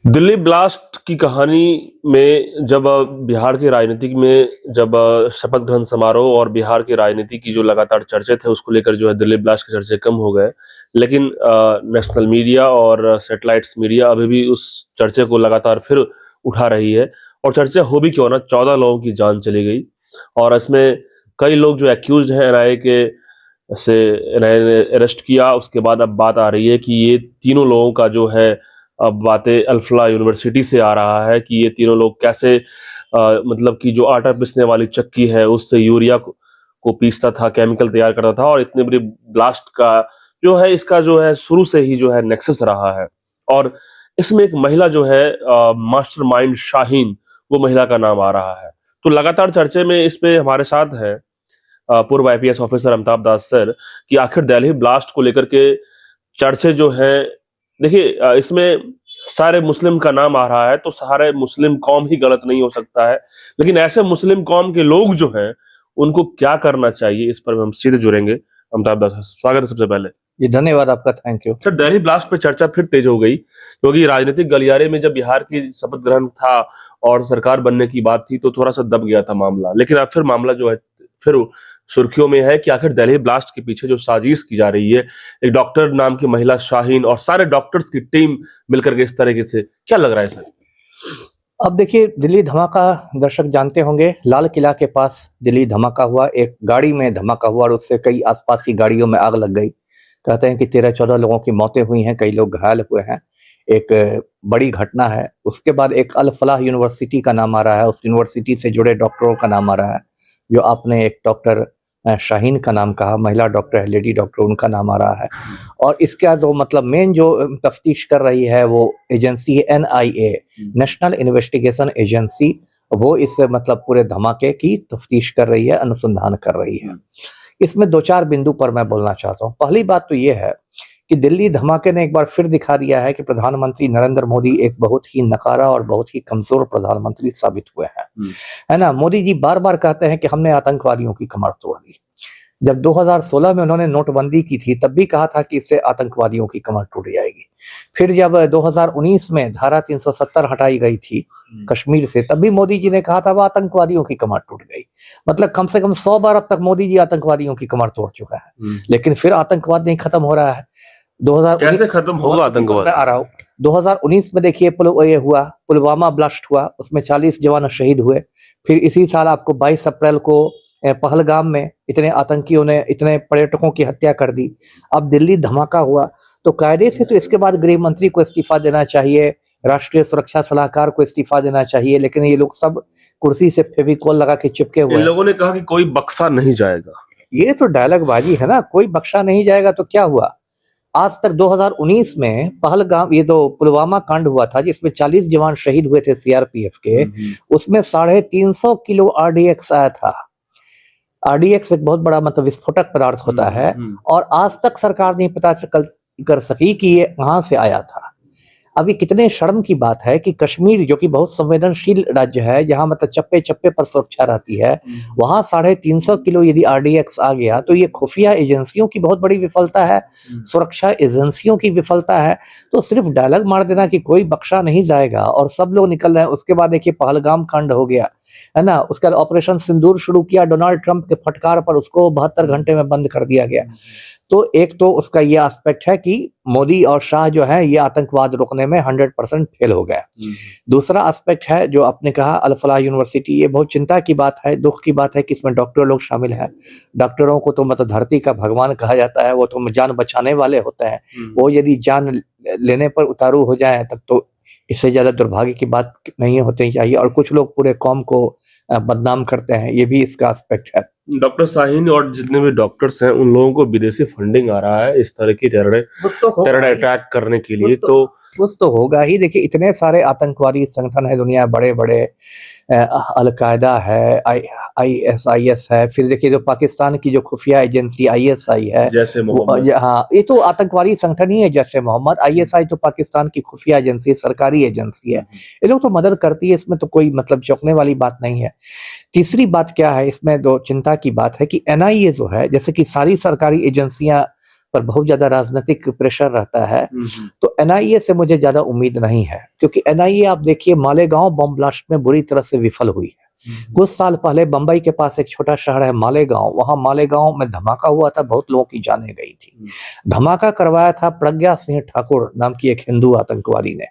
Delhi blast की कहानी में जब बिहार की राजनीति में जब शपथ ग्रहण समारोह और बिहार की राजनीति की जो लगातार चर्चे थे उसको लेकर जो है दिल्ली ब्लास्ट के चर्चे कम हो गए। लेकिन नेशनल मीडिया और सैटेलाइट्स मीडिया अभी भी उस चर्चे को लगातार फिर उठा रही है। और चर्चा हो भी क्यों ना, 14 लोगों की जान चली गई और इसमें कई लोग जो एक्यूज हैं एनआईए के से एनआईए ने अरेस्ट किया। उसके बाद अब बात आ रही है कि ये तीनों लोगों का जो है, अब बातें अल्फला यूनिवर्सिटी से आ रहा है कि ये तीनों लोग कैसे मतलब कि जो आटा पीसने वाली चक्की है उससे यूरिया को पीसता था, केमिकल तैयार करता था। और इतनी बड़ी ब्लास्ट का जो है, इसका जो है शुरू से ही जो है नेक्सस रहा है। और इसमें एक महिला जो है, मास्टरमाइंड शाहीन, वो महिला का नाम आ रहा है। तो लगातार चर्चे में इस पे हमारे साथ है पूर्व आईपीएस ऑफिसर अमिताभ दास सर, कि आखिर दिल्ली ब्लास्ट को लेकर के चर्चे जो है, देखिए इसमें सारे मुस्लिम का नाम आ रहा है तो सारे मुस्लिम कौम ही गलत नहीं हो सकता है, लेकिन ऐसे मुस्लिम कौम के लोग जो हैं उनको क्या करना चाहिए, इस पर हम सीधे जुड़ेंगे। अमिताभ दास, स्वागत है सबसे पहले। जी धन्यवाद आपका, thank you. Sir, Delhi blast पे चर्चा फिर तेज हो गई क्योंकि राजनीतिक गलियारे में जब बिहार की शपथ ग्रहण था और सरकार बनने की बात थी तो थोड़ा सा दब गया था मामला, लेकिन अब फिर मामला जो है फिर सुर्खियों में है कि आखिर दिल्ली ब्लास्ट के पीछे जो साजिश की जा रही है, एक डॉक्टर नाम की महिला शाहीन और सारे डॉक्टर्स की टीम मिलकर के इस तरीके से, क्या लग रहा है सर? अब देखिए, दिल्ली धमाका दर्शक जानते होंगे, लाल किला के पास दिल्ली धमाका हुआ, एक गाड़ी में धमाका हुआ और उससे कई आसपास की गाड़ियों में आग लग गई। कहते हैं कि 13-14 लोगों की मौतें हुई हैं, कई लोग घायल हुए हैं। एक बड़ी घटना है। उसके बाद एक अल फलाह यूनिवर्सिटी का नाम आ रहा है, उस यूनिवर्सिटी से जुड़े डॉक्टरों का नाम आ रहा है। जो आपने एक डॉक्टर शाहीन का नाम कहा, महिला डॉक्टर है, लेडी डॉक्टर, उनका नाम आ रहा है। और इसका जो मतलब मेन जो तफ्तीश कर रही है वो एजेंसी है एनआईए, नेशनल इन्वेस्टिगेशन एजेंसी। वो इस मतलब पूरे धमाके की तफ्तीश कर रही है, अनुसंधान कर रही है। इसमें 2-4 बिंदु पर मैं बोलना चाहता हूँ। पहली बात तो ये है कि दिल्ली धमाके ने एक बार फिर दिखा दिया है कि प्रधानमंत्री नरेंद्र मोदी एक बहुत ही नकारा और बहुत ही कमजोर प्रधानमंत्री साबित हुए हैं, है ना। मोदी जी बार बार कहते हैं कि हमने आतंकवादियों की कमर तोड़ दी। जब 2016 में उन्होंने नोटबंदी की थी तब भी कहा था कि इससे आतंकवादियों की कमर टूट जाएगी। फिर जब 2019 में धारा 370 हटाई गई थी कश्मीर से, तब भी मोदी जी ने कहा था वह आतंकवादियों की कमर टूट गई। मतलब कम से कम 100 बार अब तक मोदी जी आतंकवादियों की कमर तोड़ चुका है, लेकिन फिर आतंकवाद नहीं खत्म हो रहा है। 2019 कैसे खत्म होगा आतंकवाद? मैं आ रहा हूँ। 2019 में देखिए ये हुआ, पुलवामा ब्लास्ट हुआ, उसमें 40 जवान शहीद हुए। फिर इसी साल आपको 22 अप्रैल को पहलगाम में इतने आतंकियों ने इतने पर्यटकों की हत्या कर दी। अब दिल्ली धमाका हुआ तो कायदे से तो इसके बाद गृह मंत्री को इस्तीफा देना चाहिए, राष्ट्रीय सुरक्षा सलाहकार को इस्तीफा देना चाहिए, लेकिन ये लोग सब कुर्सी से फेविकोल लगा के चिपके हुए इन हैं। लोगों ने कहा कि कोई बक्सा नहीं जाएगा। ये तो डायलॉग बाजी है ना, कोई बख्शा नहीं जाएगा तो क्या हुआ? आज तक 2019 में पहलगाम, ये तो पुलवामा कांड हुआ था जिसमें 40 जवान शहीद हुए थे सीआरपीएफ के, उसमें 350 किलो आरडीएक्स आया था। आरडीएक्स एक बहुत बड़ा मतलब विस्फोटक पदार्थ होता है और आज तक सरकार नहीं पता कर सकी कि ये कहां से आया था। अब ये कितने शर्म की बात है कि कश्मीर जो कि बहुत संवेदनशील राज्य है, जहां मतलब चप्पे चप्पे पर सुरक्षा रहती है, वहां 350 किलो यदि आरडीएक्स आ गया तो ये खुफिया एजेंसियों की बहुत बड़ी विफलता है, सुरक्षा एजेंसियों की विफलता है। तो सिर्फ डायलॉग मार देना कि कोई बख्शा नहीं जाएगा और सब लोग निकल रहे हैं। उसके बाद देखिए पहलगाम कांड हो गया, है ना। उसके बाद ऑपरेशन सिंदूर शुरू किया, डोनाल्ड ट्रंप के फटकार पर उसको 72 घंटे में बंद कर दिया गया। तो एक तो उसका ये एस्पेक्ट है कि मोदी और शाह जो है ये आतंकवाद रोकने में 100% फेल हो गया। दूसरा एस्पेक्ट है जो आपने कहा अल फलाह यूनिवर्सिटी, ये बहुत चिंता की बात है, दुख की बात है कि इसमें डॉक्टर लोग शामिल हैं। डॉक्टरों को तो मतलब धरती का भगवान कहा जाता है, वो तो जान बचाने वाले होते हैं। वो यदि जान लेने पर उतारू हो जाए तब तो इससे ज्यादा दुर्भाग्य की बात नहीं होनी चाहिए। और कुछ लोग पूरे कौम को बदनाम करते हैं, ये भी इसका एस्पेक्ट है। डॉक्टर शाहीन और जितने भी डॉक्टर्स हैं उन लोगों को विदेशी फंडिंग आ रहा है इस तरह की टेरर अटैक करने के लिए, तो कुछ तो होगा ही। देखिए इतने सारे आतंकवादी संगठन है दुनिया, बड़े बड़े अलकायदा है, आईएसआईएस है, फिर देखिए जो पाकिस्तान की जो खुफिया एजेंसी आईएसआई है, जैसे मोहम्मद, हाँ ये तो आतंकवादी संगठन ही है जैसे मोहम्मद। आईएसआई तो पाकिस्तान की खुफिया एजेंसी, सरकारी एजेंसी है, ये लोग तो मदद करती है, इसमें तो कोई मतलब चौंकने वाली बात नहीं है। तीसरी बात क्या है इसमें, दो चिंता की बात है कि एनआईए जो है, जैसे कि सारी सरकारी एजेंसियां पर बहुत ज्यादा राजनीतिक प्रेशर रहता है, तो एनआईए से मुझे ज्यादा उम्मीद नहीं है, क्योंकि एनआईए आप देखिए मालेगांव बम ब्लास्ट में बुरी तरह से विफल हुई है। कुछ साल पहले बंबई के पास एक छोटा शहर है मालेगांव, वहां मालेगांव में धमाका हुआ था, बहुत लोगों की जानें गई थी। धमाका करवाया था प्रज्ञा सिंह ठाकुर नाम की एक हिंदू आतंकवादी ने,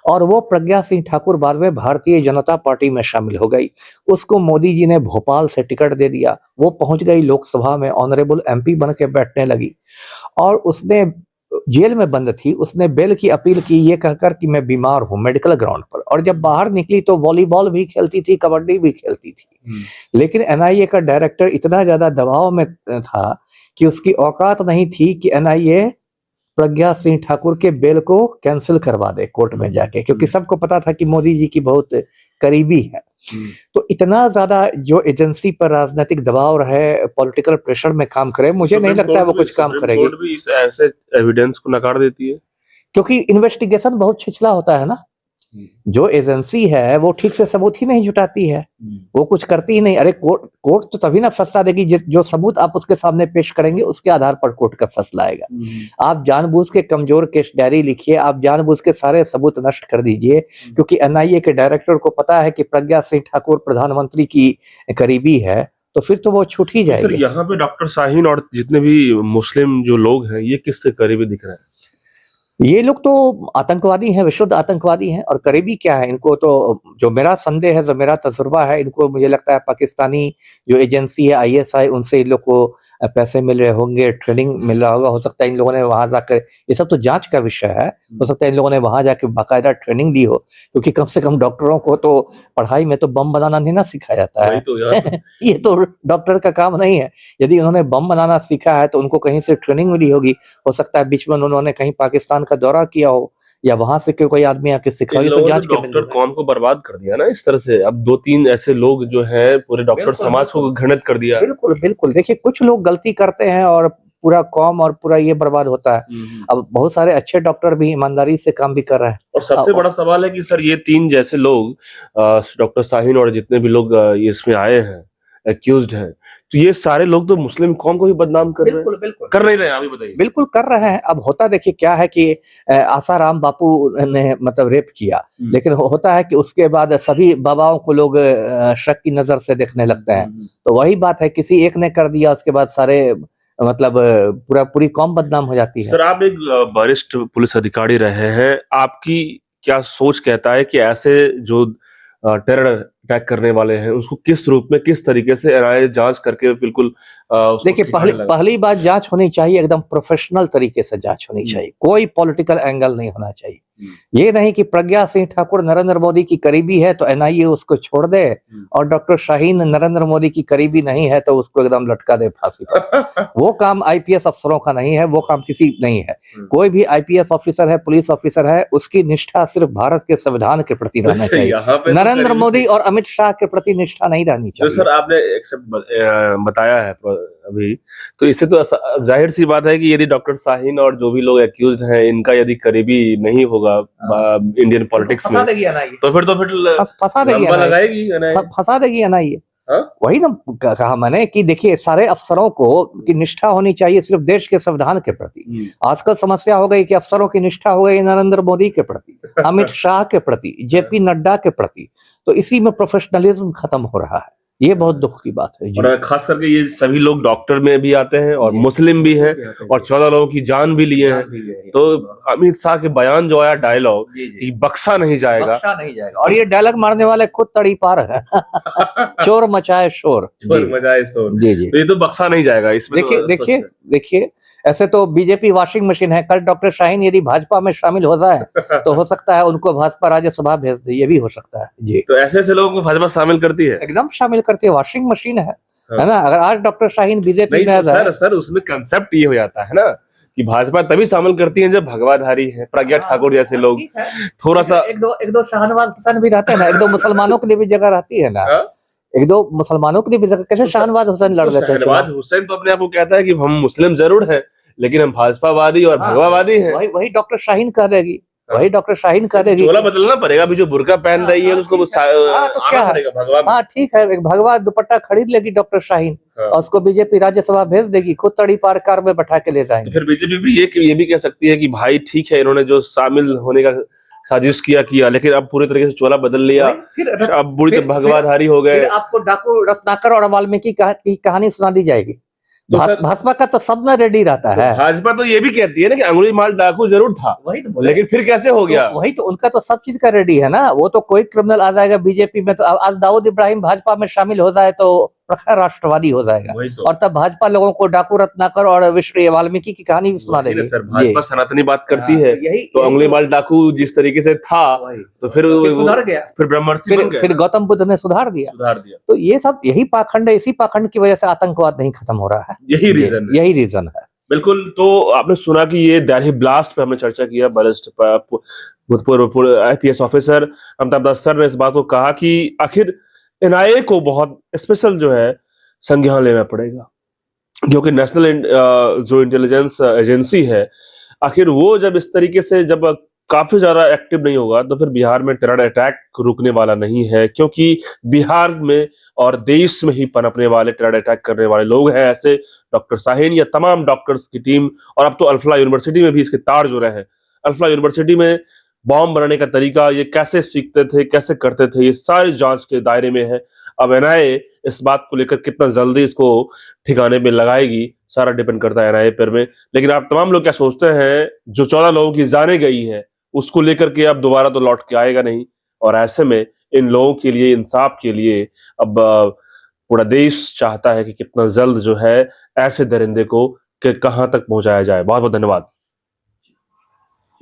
और वो प्रज्ञा सिंह ठाकुर बाद में भारतीय जनता पार्टी में शामिल हो गई। उसको मोदी जी ने भोपाल से टिकट दे दिया, वो पहुंच गई लोकसभा में, ऑनरेबल एमपी बन के बैठने लगी, और उसने जेल में बंद थी, उसने बेल की अपील की ये कहकर कि मैं बीमार हूं, मेडिकल ग्राउंड पर। और जब बाहर निकली तो वॉलीबॉल भी खेलती थी, कबड्डी भी खेलती थी। लेकिन एनआईए का डायरेक्टर इतना ज्यादा दबाव में था कि उसकी औकात नहीं थी कि एनआईए प्रज्ञा सिंह ठाकुर के बेल को कैंसिल करवा दे कोर्ट में जाके, क्योंकि सबको पता था कि मोदी जी की बहुत करीबी है। तो इतना ज्यादा जो एजेंसी पर राजनीतिक दबाव रहे, पॉलिटिकल प्रेशर में काम करे, मुझे नहीं लगता है वो कुछ काम करेगी। कोर्ट भी इस ऐसे एविडेंस को नकार देती है, क्योंकि इन्वेस्टिगेशन बहुत छिछला होता है ना। जो एजेंसी है वो ठीक से सबूत ही नहीं जुटाती है, वो कुछ करती ही नहीं। अरे कोर्ट तो तभी ना फैसला देगी जो सबूत आप उसके सामने पेश करेंगे उसके आधार पर कोर्ट का फैसला आएगा। आप जानबूझ के कमजोर केस डायरी लिखिए, आप जानबूझ के सारे सबूत नष्ट कर दीजिए, क्योंकि एनआईए के डायरेक्टर को पता है कि प्रज्ञा सिंह ठाकुर प्रधानमंत्री की करीबी है, तो फिर तो वो छूट ही जाएगी। सर यहाँ पे डॉक्टर शाहीन और जितने भी मुस्लिम जो लोग हैं, ये किससे करीबी दिख रहे हैं? ये लोग तो आतंकवादी हैं, विशुद्ध आतंकवादी हैं। और करीबी क्या है, इनको तो जो मेरा संदेह है, जो मेरा तजुर्बा है, इनको मुझे लगता है पाकिस्तानी जो एजेंसी है आईएसआई, उनसे इन लोग को पैसे मिल रहे होंगे, ट्रेनिंग मिल रहा होगा। हो सकता है इन लोगों ने वहां जाकर, ये सब तो जांच का विषय है, हो सकता है इन लोगों ने वहां जाकर बाकायदा ट्रेनिंग ली हो, क्योंकि कम से कम डॉक्टरों को तो पढ़ाई में तो बम बनाना नहीं ना सिखाया जाता है। तो ये तो डॉक्टर का काम नहीं है। यदि उन्होंने बम बनाना सीखा है तो उनको कहीं से ट्रेनिंग मिली होगी। हो सकता है बीच में उन्होंने कहीं पाकिस्तान का दौरा किया हो, या वहां से कोई आदमी आके सिखा, ये तो जांच के डॉक्टर कौम को बर्बाद कर दिया ना इस तरह से। अब 2-3 ऐसे लोग जो है पूरे डॉक्टर समाज को घृणित कर दिया। बिल्कुल बिल्कुल। देखिए कुछ लोग गलती करते हैं और पूरा कौम और पूरा ये बर्बाद होता है। अब बहुत सारे अच्छे डॉक्टर भी ईमानदारी से काम भी कर रहे हैं। और सबसे बड़ा सवाल है कि सर ये 3 जैसे लोग, डॉक्टर शाहीन और जितने भी लोग इसमें आए हैं, एक्यूज्ड हैं, तो ये सारे लोग तो मुस्लिम कौम को भी बदनाम कर रहे हैं। बिल्कुल बिल्कुल कर नहीं रहे हैं, आप ही बताइए। बिल्कुल कर रहे हैं। अब होता देखिए क्या है कि आसाराम बापू ने मतलब रेप किया, लेकिन होता है कि उसके बाद सभी बाबाओं को लोग शक की नजर से देखने लगते हैं। तो वही बात है, किसी एक ने कर दिया, उसके बाद सारे मतलब पूरी कौम बदनाम हो जाती है। सर आप एक वरिष्ठ पुलिस अधिकारी रहे हैं, आपकी क्या सोच कहता है कि ऐसे जो टेरर अटैक करने वाले हैं उसको किस रूप में, किस तरीके से एनआईए जांच करके बिल्कुल देखिए पहली बात जांच होनी चाहिए, एकदम प्रोफेशनल तरीके से जांच होनी चाहिए, कोई पॉलिटिकल एंगल नहीं होना चाहिए। ये नहीं कि प्रज्ञा सिंह ठाकुर नरेंद्र मोदी की करीबी है तो एनआईए उसको छोड़ दे, और डॉक्टर शाहीन नरेंद्र मोदी की करीबी नहीं है तो उसको एकदम लटका दे फांसी पर। वो काम आईपीएस अफसरों का नहीं है, वो काम किसी नहीं है। कोई भी आईपीएस ऑफिसर है, पुलिस ऑफिसर है, उसकी निष्ठा सिर्फ भारत के संविधान के प्रति रहना चाहिए। नरेंद्र मोदी और अमित शाह के प्रति निष्ठा नहीं रहनी चाहिए। सर आपने बताया है अभी, तो इससे तो जाहिर सी बात है कि यदि डॉक्टर शाहीन और जो भी लोग एक्यूज्ड हैं, इनका यदि करीबी नहीं होगा इंडियन पॉलिटिक्स में, तो फिर फंसा देगी एनआईए। वही ना कहा मैंने कि देखिए सारे अफसरों को की निष्ठा होनी चाहिए सिर्फ देश के संविधान के प्रति। आजकल समस्या हो गई कि अफसरों की निष्ठा हो गई नरेंद्र मोदी के प्रति, अमित शाह के प्रति, जेपी नड्डा के प्रति, तो इसी में प्रोफेशनलिज्म खत्म हो रहा है। ये बहुत दुख की बात है। और खास करके ये सभी लोग डॉक्टर में भी आते हैं और मुस्लिम भी हैं, और 14 लोगों की जान भी लिए हैं। तो अमित शाह के बयान जो आया डायलॉग कि बख्शा नहीं जाएगा, और ये डायलॉग मारने वाले खुद तड़ी पार है। चोर मचाए शोर, जी जी, तो ये तो बख्शा नहीं जाएगा इसमें। देखिए ऐसे तो बीजेपी वॉशिंग मशीन है। कल डॉक्टर शाहीन यदि भाजपा में शामिल हो जाए तो हो सकता है उनको भाजपा राज्यसभा भेज दे, ये भी हो सकता है जी। तो ऐसे लोगों को भाजपा शामिल करती है, एकदम शामिल करती है, वॉशिंग मशीन है ना। अगर आज डॉक्टर शाहीन बीजेपी में सर उसमें कंसेप्ट ये हो जाता है ना कि भाजपा तभी शामिल करती है जब भगवाधारी है, प्रज्ञा ठाकुर जैसे लोग, थोड़ा सा एक दो शाहनवाज हुसैन भी रहते हैं ना, एक दो मुसलमानों के लिए भी जगह रहती है ना, एक दो मुसलमानों के लिए भी जगह। कैसे शाहनवाज हुसैन लड़ लेते हैं? शाहनवाज हुसैन तो अपने आप को कहता है कि हम मुस्लिम जरूर हैं, लेकिन हम भाजपावादी और भगवावादी हैं। वही डॉक्टर शाहीन कह देगी वही डॉक्टर शाहीन कह देगी चोला बदलना पड़ेगा, अभी जो बुर्का पहन रही है उसको तो क्या आना है? पड़ेगा भगवा में। हाँ ठीक है, एक भगवा दुपट्टा खरीद लेगी डॉक्टर शाहीन और उसको बीजेपी राज्यसभा भेज देगी, खुद तड़ी पार कार में बैठा के ले तो जाएंगे। फिर बीजेपी भी ये भी कह सकती है कि भाई ठीक है, इन्होंने जो शामिल होने का साजिश किया, लेकिन अब पूरे तरीके से चोला बदल लिया, अब बुरी तरह भगवाधारी हो गए। फिर आपको डाकू रत्नाकर और वाल्मीकि की कहानी सुना दी जाएगी। तो सर, भाजपा का तो सब ना रेडी रहता है। भाजपा तो ये भी कहती है ना कि अंगुली माल डाकू जरूर था, वही तो लेकिन फिर कैसे हो गया? वही तो उनका तो सब चीज का रेडी है ना। वो तो कोई क्रिमिनल आ जाएगा बीजेपी में तो आज दाऊद इब्राहिम भाजपा में शामिल हो जाए तो प्रखर राष्ट्रवादी हो जाएगा, और तब भाजपा लोगों को डाकू रत्नाकर और विश्व वाल्मीकि की कहानी भी सुना देगी। सर, भाजपा सनातनी बात करती है, तो अंगुली माल डाकू जिस तरीके से था तो फिर सुधर गया, फिर ब्रह्मर्षि बन गया, फिर गौतम बुद्ध ने सुधार दिया। तो ये सब यही पाखंड है, इसी पाखंड की वजह से आतंकवाद नहीं खत्म हो रहा है। यही रीजन है। बिल्कुल। तो आपने सुना कि ये दिल्ली ब्लास्ट पे हमने चर्चा किया, बलिस्ट भूतपूर्व आईपीएस ऑफिसर अमिताभ दास सर ने इस बात को कहा कि आखिर एनआईए को बहुत स्पेशल जो है संज्ञान लेना पड़ेगा, क्योंकि नेशनल जो इंटेलिजेंस एजेंसी है, आखिर वो जब इस तरीके से जब काफी ज्यादा एक्टिव नहीं होगा तो फिर बिहार में टेरर अटैक रुकने वाला नहीं है, क्योंकि बिहार में और देश में ही पनपने वाले टेरर अटैक करने वाले लोग हैं ऐसे डॉक्टर शाहीन या तमाम डॉक्टर्स की टीम। और अब तो अल्फला यूनिवर्सिटी में भी इसके तार जुड़े हैं। अल्फला यूनिवर्सिटी में बॉम्ब बनाने का तरीका, ये कैसे सीखते थे, कैसे करते थे, ये सारी जांच के दायरे में है। अब एनआईए इस बात को लेकर कितना जल्दी इसको ठिकाने में लगाएगी, सारा डिपेंड करता है एनआईए पर में। लेकिन आप तमाम लोग क्या सोचते हैं, जो 14 लोगों की जाने गई है उसको लेकर के अब दोबारा तो लौट के आएगा नहीं, और ऐसे में इन लोगों के लिए, इंसाफ के लिए अब पूरा देश चाहता है कि कितना जल्द जो है ऐसे दरिंदे को कहां तक पहुंचाया जाए। बहुत बहुत धन्यवाद।